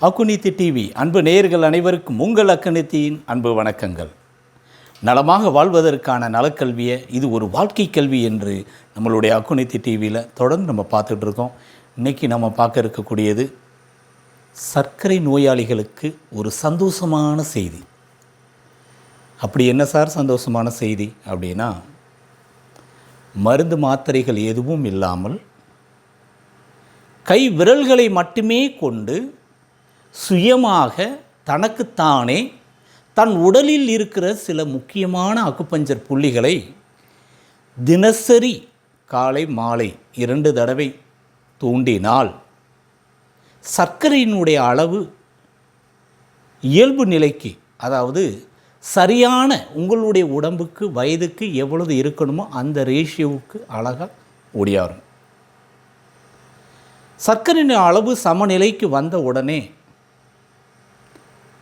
அக்குநித்தி TV அன்பு நேயர்கள் அனைவருக்கும் உங்கள் அக்குநித்தியின் அன்பு வணக்கங்கள். நலமாக வாழ்வதற்கான நலக்கல்வியை இது ஒரு வாழ்க்கை கல்வி என்று நம்மளுடைய அக்குநித்தி டிவியில் தொடர்ந்து நம்ம பார்த்துட்டு இருக்கோம். இன்றைக்கி நம்ம பார்க்க இருக்கக்கூடியது சர்க்கரை நோயாளிகளுக்கு ஒரு சந்தோஷமான செய்தி. அப்படி என்ன சார் சந்தோஷமான செய்தி அப்படின்னா, மருந்து மாத்திரைகள் எதுவும் இல்லாமல் கை விரல்களை மட்டுமே கொண்டு சுயமாக தனக்குத்தானே தன் உடலில் இருக்கிற சில முக்கியமான அக்குபஞ்சர் புள்ளிகளை தினசரி காலை மாலை 2 தடவை தூண்டினால் சர்க்கரையினுடைய அளவு இயல்பு நிலைக்கு, அதாவது சரியான உங்களுடைய உடம்புக்கு வயதுக்கு எவ்வளவு இருக்கணுமோ அந்த ரேஷியோவுக்கு அழகாக ஓடியாரும். சர்க்கரையின் அளவு சமநிலைக்கு வந்த உடனே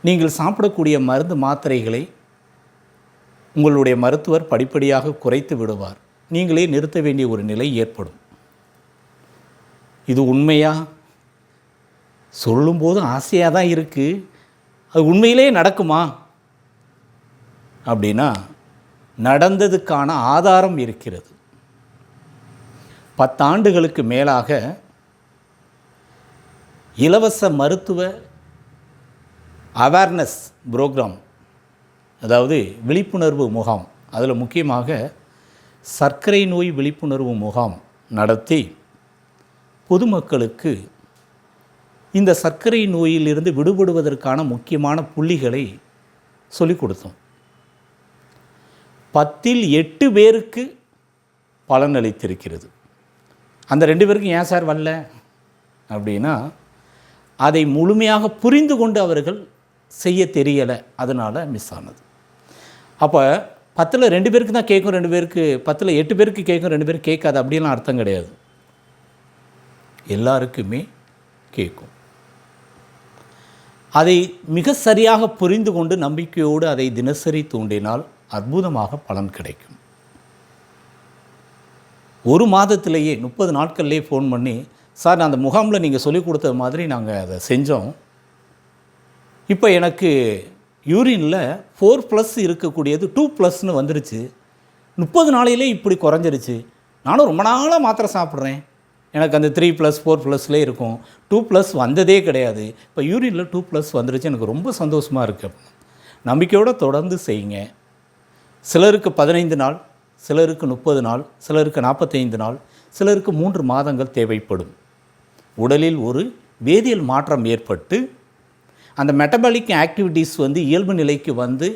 நீங்கள் சாப்பிடக்கூடிய மருந்து மாத்திரைகளை உங்களுடைய மருத்துவர் படிப்படியாக குறைத்து விடுவார். நீங்களே நிறுத்த வேண்டிய ஒரு நிலை ஏற்படும். இது உண்மையா? சொல்லும்போது ஆசையாக தான் இருக்குது, அது உண்மையிலே நடக்குமா அப்படின்னா நடந்ததுக்கான ஆதாரம் இருக்கிறது. 10 ஆண்டுகளுக்கு மேலாக இலவச மருத்துவ அவேர்னஸ் ப்ரோக்ராம், அதாவது விழிப்புணர்வு முகாம், அதில் முக்கியமாக சர்க்கரை நோய் விழிப்புணர்வு முகாம் நடத்தி பொதுமக்களுக்கு இந்த சர்க்கரை நோயிலிருந்து விடுபடுவதற்கான முக்கியமான புள்ளிகளை சொல்லிக் கொடுத்தோம். 10ல் 8 பேருக்கு பலனளித்திருக்கிறது. அந்த 2 பேருக்கு ஏன் சார் வரல அப்படின்னா, அதை முழுமையாக புரிந்து கொண்டு அவர்கள் செய்ய தெரியலை, அதனால் மிஸ் ஆனது. அப்போ 10ல் 2 பேருக்கு தான் கேட்கும், 2 பேருக்கு 10ல் 8 பேருக்கு கேட்கும், 2 பேருக்கு கேட்காது அப்படின்லாம் அர்த்தம் கிடையாது. எல்லாருக்குமே கேட்கும். அதை மிக சரியாக புரிந்து கொண்டு நம்பிக்கையோடு அதை தினசரி தூண்டினால் அற்புதமாக பலன் கிடைக்கும். ஒரு மாதத்திலேயே 30 நாட்கள்லேயே ஃபோன் பண்ணி, சார் நான் அந்த முகாமில் நீங்கள் சொல்லிக் கொடுத்த மாதிரி நாங்கள் அதை செஞ்சோம், இப்போ எனக்கு யூரினில் 4+ இருக்கக்கூடியது 2+ வந்துருச்சு, 30 நாளையிலே இப்படி குறைஞ்சிருச்சு, நானும் ரொம்ப நாளாக மாத்திரை சாப்பிட்றேன், எனக்கு அந்த 3+ 4+லே இருக்கும், 2+ வந்ததே கிடையாது, இப்போ யூரினில் 2+ வந்துருச்சு, எனக்கு ரொம்ப சந்தோஷமாக இருக்குது. நம்பிக்கையோடு தொடர்ந்து செய்யுங்க. சிலருக்கு 15 நாள், சிலருக்கு 30 நாள், சிலருக்கு 45 நாள், சிலருக்கு 3 மாதங்கள் தேவைப்படும். உடலில் ஒரு வேதியியல் மாற்றம் ஏற்பட்டு அந்த மெட்டபாலிக் ஆக்டிவிட்டீஸ் இயல்பு நிலைக்கு வந்து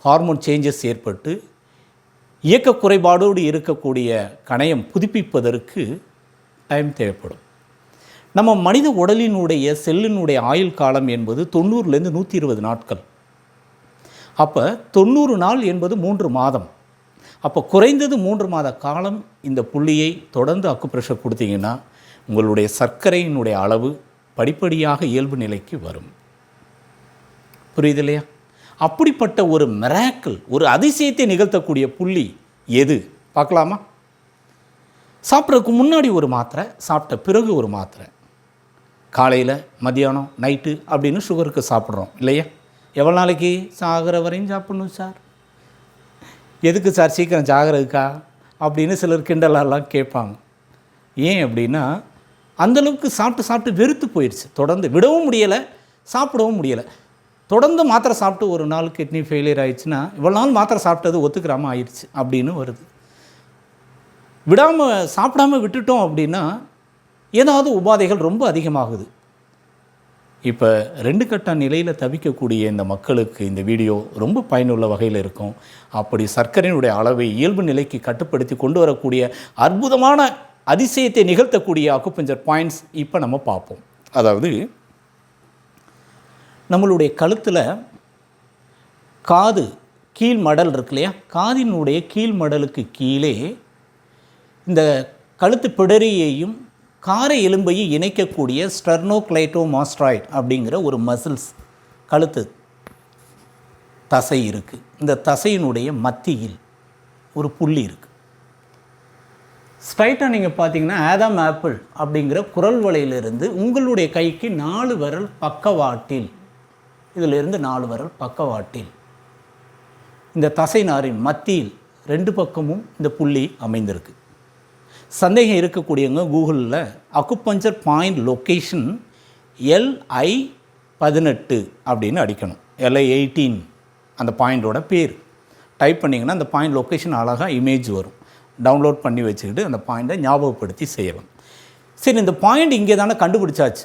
ஹார்மோன் சேஞ்சஸ் ஏற்பட்டு இயக்க குறைபாடோடு இருக்கக்கூடிய கணையம் புதுப்பிப்பதற்கு டைம் தேவைப்படும். நம்ம மனித உடலினுடைய செல்லினுடைய ஆயுள் காலம் என்பது 90லேருந்து 120 நாட்கள். அப்போ 90 நாள் என்பது 3 மாதம். அப்போ குறைந்தது 3 மாத காலம் இந்த புள்ளியை தொடர்ந்து அக்குப்ரெஷர் கொடுத்தீங்கன்னா உங்களுடைய சர்க்கரையினுடைய அளவு படிப்படியாக இயல்பு நிலைக்கு வரும். புரியுது இல்லையா? அப்படிப்பட்ட ஒரு மிராக்கிள், ஒரு அதிசயத்தை நிகழ்த்தக்கூடிய புள்ளி எது பார்க்கலாமா? சாப்பிட்றதுக்கு முன்னாடி ஒரு மாத்திரை, சாப்பிட்ட பிறகு ஒரு மாத்திரை, காலையில் மத்தியானம் நைட்டு அப்படின்னு சுகருக்கு சாப்பிட்றோம் இல்லையா? எவ்வளோ நாளைக்கு? சாகிற வரையும் சாப்பிட்ணும் சார். எதுக்கு சார் சீக்கிரம் சாகிறதுக்கா அப்படின்னு சிலர் கிண்டலெல்லாம் கேட்பாங்க. ஏன் அப்படின்னா, அந்தளவுக்கு சாப்பிட்டு சாப்பிட்டு வெறுத்து போயிடுச்சு. தொடர்ந்து விடவும் முடியலை, சாப்பிடவும் முடியலை. தொடர்ந்து மாத்திரை சாப்பிட்டு ஒரு நாள் கிட்னி ஃபெயிலியர் ஆயிடுச்சுன்னா, இவ்வளோ நாள் மாத்திரை சாப்பிட்டது ஒத்துக்கிறாமல் ஆயிடுச்சு அப்படின்னு வருது. விடாமல் சாப்பிடாமல் விட்டுட்டோம் அப்படின்னா ஏதாவது உபாதைகள் ரொம்ப அதிகமாகுது. இப்போ 2 கட்ட நிலையில் தவிக்கக்கூடிய இந்த மக்களுக்கு இந்த வீடியோ ரொம்ப பயனுள்ள வகையில் இருக்கும். அப்படி சர்க்கரையினுடைய அளவை இயல்பு நிலைக்கு கட்டுப்படுத்தி கொண்டு வரக்கூடிய அற்புதமான அதிசயத்தை நிகழ்த்தக்கூடிய அக்குபஞ்சர் பாயிண்ட்ஸ் இப்போ நம்ம பார்ப்போம். அதாவது நம்மளுடைய கழுத்தில் காது கீழ் மடல் இருக்கு இல்லையா? காதினுடைய கீழ் மடலுக்கு கீழே இந்த கழுத்து பிடரியையும் காரை எலும்பையும் இணைக்கக்கூடிய ஸ்டெர்னோக்ளைட்டோமாஸ்டாய்டு அப்படிங்கிற ஒரு மசில்ஸ் கழுத்து தசை இருக்குது. இந்த தசையினுடைய மத்தியில் ஒரு புள்ளி இருக்குது. ஸ்ட்ரைட்டாக நீங்கள் பார்த்தீங்கன்னா ஆதாம் ஆப்பிள் அப்படிங்கிற குரல் வலையிலிருந்து உங்களுடைய கைக்கு 4 விரல் பக்கவாட்டில், இதிலிருந்து 4 விரல் பக்கவாட்டில் இந்த தசை நாரின் மத்தியில் 2 பக்கமும் இந்த புள்ளி அமைந்திருக்கு. சந்தேகம் இருக்கக்கூடியவங்க கூகுளில் அக்குபஞ்சர் பாயிண்ட் லொக்கேஷன் LI18 அப்படின்னு அடிக்கணும். LI18 அந்த பாயிண்டோட பேர் டைப் பண்ணிங்கன்னா அந்த பாயிண்ட் லொக்கேஷன் அழகாக இமேஜ் வரும். டவுன்லோட் பண்ணி வச்சுக்கிட்டு அந்த பாயிண்ட்டை ஞாபகப்படுத்தி செய்யலாம். சரி, இந்த பாயிண்ட் இங்கே தானே கண்டுபிடிச்சாச்சு.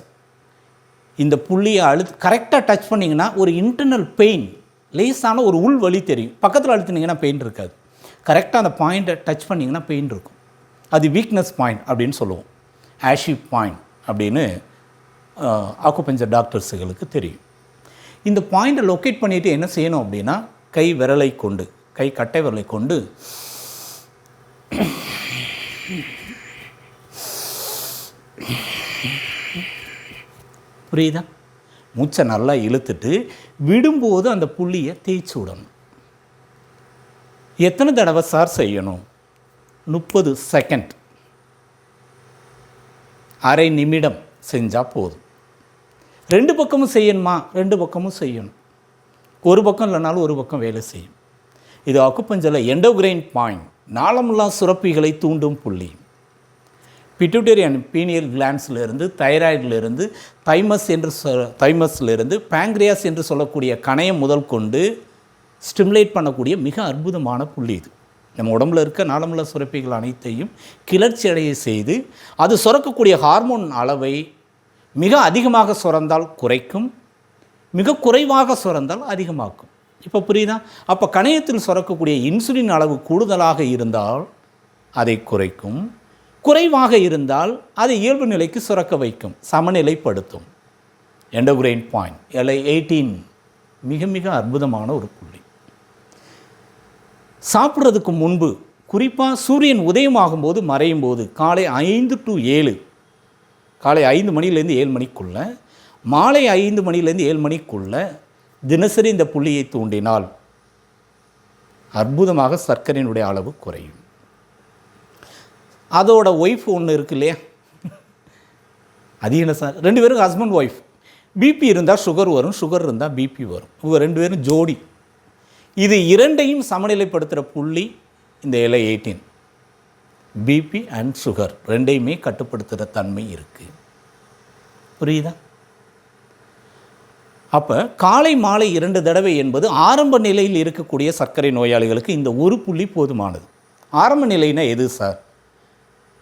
இந்த புள்ளியை கரெக்டாக டச் பண்ணிங்கன்னா ஒரு இன்டர்னல் பெயின், லேசான ஒரு உள் வலி தெரியும். பக்கத்தில் அழுத்தினீங்கன்னா பெயின் இருக்காது. கரெக்டாக அந்த பாயிண்ட்டை டச் பண்ணிங்கன்னா பெயின் இருக்கும். அது வீக்னஸ் பாயிண்ட் அப்படின்னு சொல்லுவோம். ஆஷி பாயிண்ட் அப்படின்னு ஆக்குபஞ்சர் டாக்டர்ஸுகளுக்கு தெரியும். இந்த பாயிண்ட்டை லொக்கேட் பண்ணிவிட்டு என்ன செய்யணும் அப்படின்னா, கை விரலை கொண்டு, கை கட்டை விரலை கொண்டு புரியுதா? மூச்சை நல்லா இழுத்துட்டு விடும்போது அந்த புள்ளியை தேய்ச்சி விடணும். எத்தனை தடவை சார் செய்யணும்? 30 செகண்ட், அரை நிமிடம் செஞ்சால் போதும். 2 பக்கமும் செய்யணுமா? 2 பக்கமும் செய்யணும். ஒரு பக்கம் இல்லைனாலும் ஒரு பக்கம் வேலை செய்யும். இது அக்குபஞ்சரில் எண்டோகிரைன் பாயிண்ட், நாளமுல்லா சுரப்பிகளை தூண்டும் புள்ளி. பிட்யூட்டரி அண்ட் பீனியல் கிளான்ஸ்லேருந்து, தைராய்டிலிருந்து, தைமஸ்லேருந்து பேங்க்ரியாஸ் என்று சொல்லக்கூடிய கணையம் முதல் கொண்டு ஸ்டிமுலேட் பண்ணக்கூடிய மிக அற்புதமான புள்ளி இது. நம்ம உடம்புல இருக்க நாளமுல்லா சுரப்பிகள் அனைத்தையும் கிளர்ச்சி அடைய செய்து அது சுரக்கக்கூடிய ஹார்மோன் அளவை மிக அதிகமாக சுரந்தால் குறைக்கும், மிக குறைவாக சுரந்தால் அதிகமாக்கும். இப்போ புரியுதா? அப்போ கணையத்தில் சுரக்கக்கூடிய இன்சுலின் அளவு கூடுதலாக இருந்தால் அதை குறைக்கும், குறைவாக இருந்தால் அதை இயல்பு நிலைக்கு சுரக்க வைக்கும், சமநிலைப்படுத்தும். எண்டோகிரைன் பாயிண்ட் LI18 மிக மிக அற்புதமான ஒரு புள்ளி. சாப்பிட்றதுக்கு முன்பு, குறிப்பாக சூரியன் உதயமாகும் போது மறையும் போது, காலை 5 to 7, காலை 5 மணிலேருந்து 7 மணிக்குள்ளே, மாலை 5 மணிலேருந்து 7 மணிக்குள்ளே தினசரி இந்த புள்ளியை தூண்டினால் அற்புதமாக சர்க்கரையினுடைய அளவு குறையும். அதோட ஒய்ஃப் ஒன்று இருக்கு இல்லையா, அது என்ன சார்? 2 பேரும் ஹஸ்பண்ட் ஒய்ஃப். பிபி இருந்தால் சுகர் வரும், சுகர் இருந்தால் பிபி வரும். இவங்க 2 பேரும் ஜோடி. இது இரண்டையும் சமநிலைப்படுத்துகிற புள்ளி இந்த LI18. பிபி அண்ட் சுகர் ரெண்டையுமே கட்டுப்படுத்துகிற தன்மை இருக்குது. புரியுதா? அப்போ காலை மாலை 2 தடவை என்பது ஆரம்ப நிலையில் இருக்கக்கூடிய சர்க்கரை நோயாளிகளுக்கு இந்த ஒரு புள்ளி போதுமானது. ஆரம்ப நிலைனா எது சார்?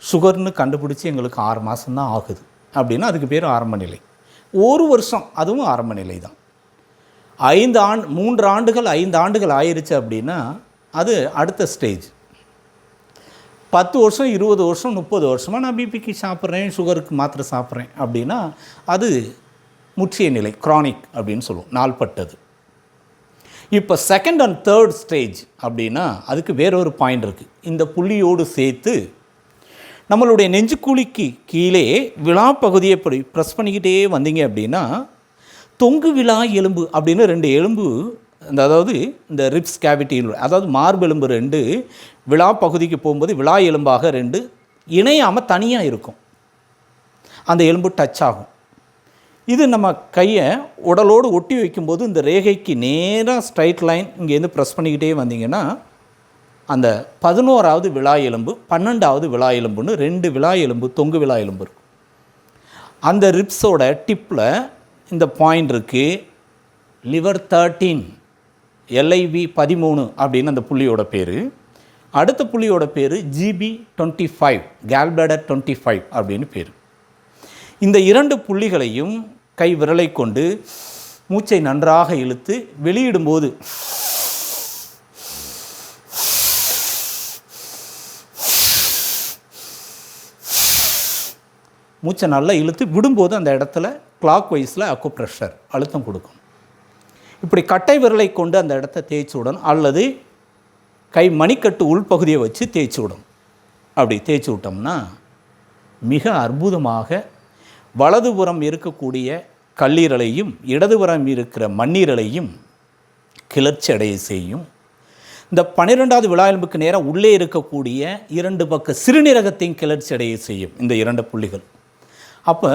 சுகர்னு கண்டுபிடிச்சி எங்களுக்கு 6 மாதம்தான் ஆகுது அப்படின்னா அதுக்கு பேர் ஆரம்ப நிலை. 1 வருஷம் அதுவும் ஆரம்ப நிலை தான். 3 ஆண்டுகள் 5 ஆண்டுகள் ஆயிடுச்சு அப்படின்னா அது அடுத்த ஸ்டேஜ். 10 வருஷம் 20 வருஷம் 30 வருஷமாக நான் பிபிக்கு சாப்பிட்றேன், சுகருக்கு மாத்திரை சாப்பிட்றேன் அப்படின்னா அது முற்றிய நிலை, க்ரானிக் அப்படின்னு சொல்லுவோம், நாள்பட்டது. இப்போ 2nd and 3rd ஸ்டேஜ் அப்படின்னா அதுக்கு வேறொரு பாயிண்ட் இருக்குது. இந்த புள்ளியோடு சேர்த்து நம்மளுடைய நெஞ்சுக்குழிக்கு கீழே விழா பகுதியை ப்ரெஸ் பண்ணிக்கிட்டே வந்தீங்க அப்படின்னா தொங்கு விழா எலும்பு அப்படின்னு 2 எலும்பு, அதாவது இந்த ரிப்ஸ் கேவிட்டியில், அதாவது மார்பெலும்பு 2 விழா பகுதிக்கு போகும்போது விழா எலும்பாக 2 இணையாமல் தனியாக இருக்கும். அந்த எலும்பு டச் ஆகும். இது நம்ம கையை உடலோடு ஒட்டி வைக்கும்போது இந்த ரேகைக்கு நேராக ஸ்ட்ரைட் லைன் இங்கேருந்து ப்ரெஸ் பண்ணிக்கிட்டே வந்தீங்கன்னா அந்த 11வது விழா எலும்பு 12வது விழா எலும்புன்னு 2 விழா எலும்பு, தொங்கு விழா எலும்பு இருக்கும். அந்த ரிப்ஸோட டிப்பில் இந்த பாயிண்ட் இருக்குது. லிவர் 13, LIV 13 அப்படின்னு அந்த புள்ளியோட பேர். அடுத்த புள்ளியோட பேர் GB25, கேல்பிளாடர் 25 அப்படின்னு பேர். இந்த 2 புள்ளிகளையும் கை விரலை கொண்டு மூச்சை நன்றாக இழுத்து வெளியிடும்போது மூச்சை நல்லா இழுத்து விடும்போது அந்த இடத்துல கிளாக் வைஸில் அக்குப்ரெஷர் அழுத்தம் கொடுக்கும். இப்படி கட்டை விரலை கொண்டு அந்த இடத்த தேய்ச்சி விடணும், அல்லது கை மணிக்கட்டு உள்பகுதியை வச்சு தேய்ச்சி விடணும். அப்படி தேய்ச்சி விட்டோம்னா மிக அற்புதமாக வலதுபுறம் இருக்கக்கூடிய கல்லீரலையும் இடதுபுறம் இருக்கிற மண்ணீரலையும் கிளர்ச்சி அடைய செய்யும். இந்த 12வது விலா எலும்புக்கு நேராக உள்ளே இருக்கக்கூடிய 2 பக்க சிறுநீரகத்தையும் கிளர்ச்சி அடைய செய்யும் இந்த 2 புள்ளிகள். அப்போ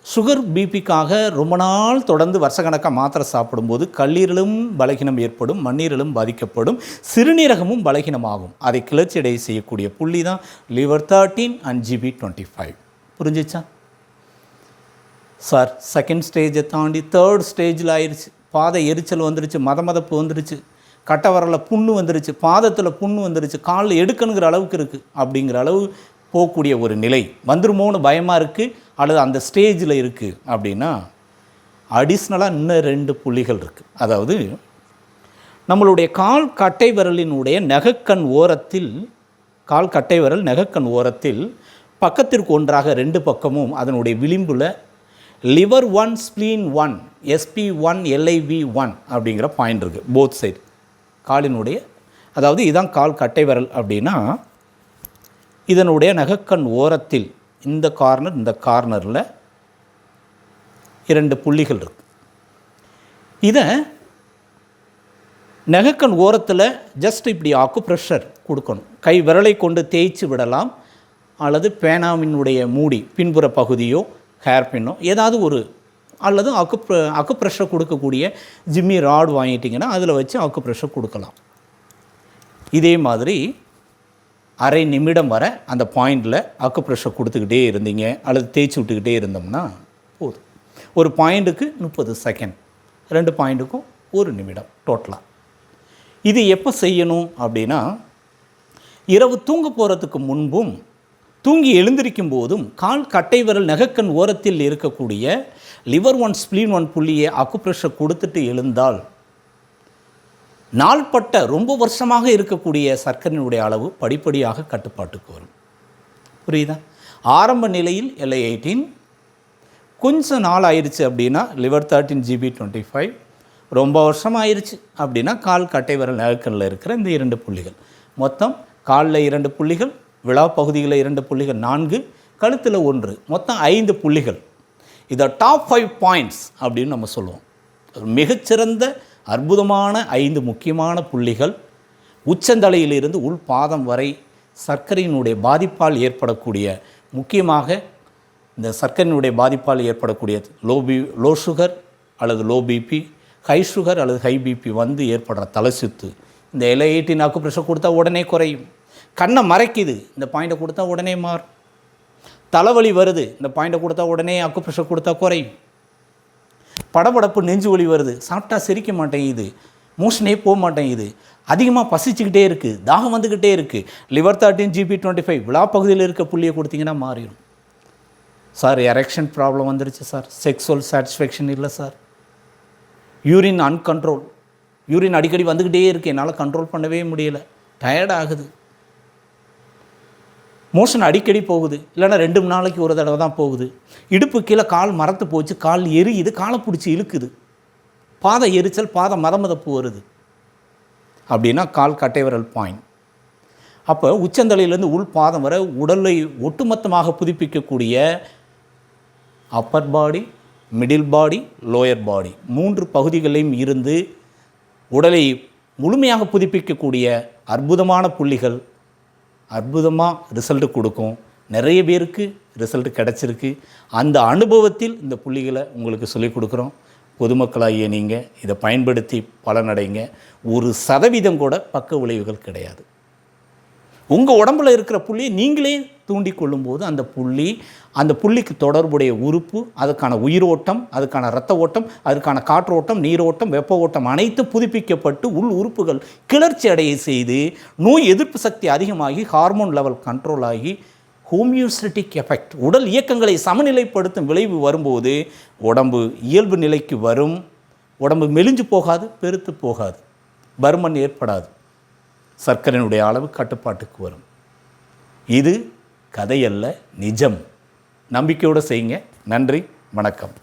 சுகர் பிபிக்காக ரொம்ப நாள் தொடர்ந்து வருஷக்கணக்காக மாத்திரை சாப்பிடும்போது கல்லீரலும் பலகீனம் ஏற்படும், மண்ணீரலும் பாதிக்கப்படும், சிறுநீரகமும் பலகீனமாகும். அதை கிளர்ச்சி அடைய செய்யக்கூடிய புள்ளி தான் liver 13 and GB25. புரிஞ்சிச்சா சார்? செகண்ட் ஸ்டேஜை தாண்டி 3rd ஸ்டேஜில் ஆயிடுச்சு. பாதை எரிச்சல் வந்துருச்சு, மதமதப்பு வந்துருச்சு, கட்டை வரலில் புண்ணு வந்துருச்சு, பாதத்தில் புண்ணு வந்துருச்சு, காலில் எடுக்கணுங்கிற அளவுக்கு இருக்குது. அப்படிங்கிற அளவு போகக்கூடிய ஒரு நிலை வந்துருமோன்னு பயமாக இருக்குது, அல்லது அந்த ஸ்டேஜில் இருக்குது அப்படின்னா அடிஷ்னலாக இன்னும் 2 புள்ளிகள் இருக்குது. அதாவது நம்மளுடைய கால் கட்டை விரலினுடைய நெகக்கண் ஓரத்தில், கால் கட்டை விரல் நெகக்கண் ஓரத்தில் பக்கத்திற்கு ஒன்றாக 2 பக்கமும் அதனுடைய விளிம்பில் liver 1 spleen 1 SP1 LIV1 அப்படிங்கிற பாயிண்ட் இருக்குது. போத் சைடு காலினுடைய, அதாவது இதுதான் கால் கட்டை விரல் அப்படின்னா இதனுடைய நெகக்கண் ஓரத்தில் இந்த கார்னர், இந்த கார்னரில் 2 புள்ளிகள் இருக்குது. இதை நெகக்கண் ஓரத்தில் ஜஸ்ட் இப்படி அக்குப்ரெஷர் கொடுக்கணும். கை விரலை கொண்டு தேய்ச்சி விடலாம், அல்லது பேனாவினுடைய மூடி பின்புற பகுதியோ ஹேர் பின்னோ ஏதாவது ஒரு, அல்லது அக்குப்ரெஷர் கொடுக்கக்கூடிய ஜிம்மி ராட் வாங்கிட்டிங்கன்னா அதில் வச்சு அக்குப்ரெஷர் கொடுக்கலாம். இதே மாதிரி அரை நிமிடம் வர அந்த பாயிண்டில் அக்குப்ரெஷர் கொடுத்துக்கிட்டே இருந்தீங்க அல்லது தேய்ச்சி விட்டுக்கிட்டே இருந்தோம்னா போதும். ஒரு பாயிண்ட்டுக்கு 30 செகண்ட், 2 பாயிண்ட்டுக்கும் 1 நிமிடம் டோட்டலாக. இது எப்போ செய்யணும் அப்படின்னா இரவு தூங்க போகிறதுக்கு முன்பும் தூங்கி எழுந்திருக்கும் போதும் கால் கட்டை விரல் நெகக்கண் ஓரத்தில் இருக்கக்கூடிய liver 1 spleen 1 புள்ளியை அக்குப்ரெஷர் கொடுத்துட்டு எழுந்தால் நாள்பட்ட ரொம்ப வருஷமாக இருக்கக்கூடிய சர்க்கரையினுடைய அளவு படிப்படியாக கட்டுப்பாட்டுக்கு வரும். புரியுதா? ஆரம்ப நிலையில் LI18, கொஞ்சம் நாள் ஆயிடுச்சு அப்படின்னா liver 13 GB25, ரொம்ப வருஷம் ஆயிடுச்சு அப்படின்னா கால் கட்டை விரல் நெகக்கண்ணில் இருக்கிற இந்த 2 புள்ளிகள். மொத்தம் காலில் 2 புள்ளிகள், விழா பகுதிகளில் 2 புள்ளிகள் 4, கழுத்தில் 1, மொத்தம் 5 புள்ளிகள். இதை டாப் 5 பாயிண்ட்ஸ் அப்படின்னு நம்ம சொல்லுவோம். மிகச்சிறந்த அற்புதமான 5 முக்கியமான புள்ளிகள் உச்சந்தலையிலிருந்து உள் பாதம் வரை சர்க்கரையினுடைய பாதிப்பால் ஏற்படக்கூடிய, முக்கியமாக இந்த சர்க்கரையினுடைய பாதிப்பால் ஏற்படக்கூடிய லோ சுகர் அல்லது லோ பிபி, ஹை சுகர் அல்லது ஹை பிபி வந்து ஏற்படுற தலை சுத்து, இந்த LI18 அக்குப்ரெஷர் கொடுத்தா உடனே குறையும். கண்ணை மறைக்குது, இந்த பாயிண்டை கொடுத்தா உடனே மாறும். தலைவலி வருது, இந்த பாயிண்டை கொடுத்தா உடனே அக்குப்ரெஷர் கொடுத்தா குறையும். படபடப்பு நெஞ்சு வலி வருது, சாப்பிட்டா செரிக்க மாட்டேங்குது, மோஷனே போக மாட்டேங்குது, அதிகமாக பசிச்சுக்கிட்டே இருக்குது, தாகம் வந்துக்கிட்டே இருக்குது, liver 13 GB25 விழா பகுதியில் இருக்க புள்ளியை கொடுத்தீங்கன்னா மாறிடும். சார் எரெக்ஷன் ப்ராப்ளம் வந்துருச்சு சார், செக்ஸுவல் சாட்டிஸ்ஃபேக்ஷன் இல்லை சார், யூரின் அன்கண்ட்ரோல், யூரின் அடிக்கடி வந்துக்கிட்டே இருக்குது, என்னால் கண்ட்ரோல் பண்ணவே முடியலை, டயர்ட் ஆகுது, மோஷன் அடிக்கடி போகுது, இல்லைன்னா 2 நாளைக்கு ஒரு தடவை தான் போகுது, இடுப்பு கீழே கால் மரத்து போச்சு, கால் எரியுது, காலை பிடிச்சி இழுக்குது, பாதை எரிச்சல், பாதை மதமதப்பு வருது அப்படின்னா கால் கட்டை விரல் பாயிண்ட். அப்போ உச்சந்தலையிலேருந்து உள் பாதம் வர உடலை ஒட்டுமொத்தமாக புதுப்பிக்கக்கூடிய அப்பர் பாடி, மிடில் பாடி, லோயர் பாடி 3 பகுதிகளையும் இருந்து உடலை முழுமையாக புதுப்பிக்கக்கூடிய அற்புதமான புள்ளிகள் அற்புதமாக ரிசல்ட்டு கொடுக்கும். நிறைய பேருக்கு ரிசல்ட்டு கிடச்சிருக்கு. அந்த அனுபவத்தில் இந்த புள்ளிகளை உங்களுக்கு சொல்லிக் கொடுக்குறோம். பொதுமக்களாகிய நீங்கள் இதை பயன்படுத்தி பலனடைங்க. 1% கூட பக்க விளைவுகள் கிடையாது. உங்கள் உடம்பில் இருக்கிற புள்ளியை நீங்களே தூண்டி கொள்ளும்போது அந்த புள்ளிக்கு தொடர்புடைய உறுப்பு, அதுக்கான உயிரோட்டம், அதுக்கான இரத்த ஓட்டம், அதுக்கான காற்றோட்டம், நீரோட்டம், வெப்ப ஓட்டம் அனைத்தும் புதுப்பிக்கப்பட்டு உள் உறுப்புகள் கிளர்ச்சி அடைய செய்து நோய் எதிர்ப்பு சக்தி அதிகமாகி ஹார்மோன் லெவல் கண்ட்ரோல் ஆகி ஹோமியோஸ்டேட்டிக் எஃபெக்ட், உடல் இயக்கங்களை சமநிலைப்படுத்தும் விளைவு வரும்போது உடம்பு இயல்பு நிலைக்கு வரும். உடம்பு மெலிஞ்சு போகாது, பெருத்து போகாது, பருமன் ஏற்படாது, சர்க்கரையினுடைய அளவு கட்டுப்பாட்டுக்கு வரும். இது கதையல்ல, நிஜம். நம்பிக்கையோடு செய்யுங்க. நன்றி, வணக்கம்.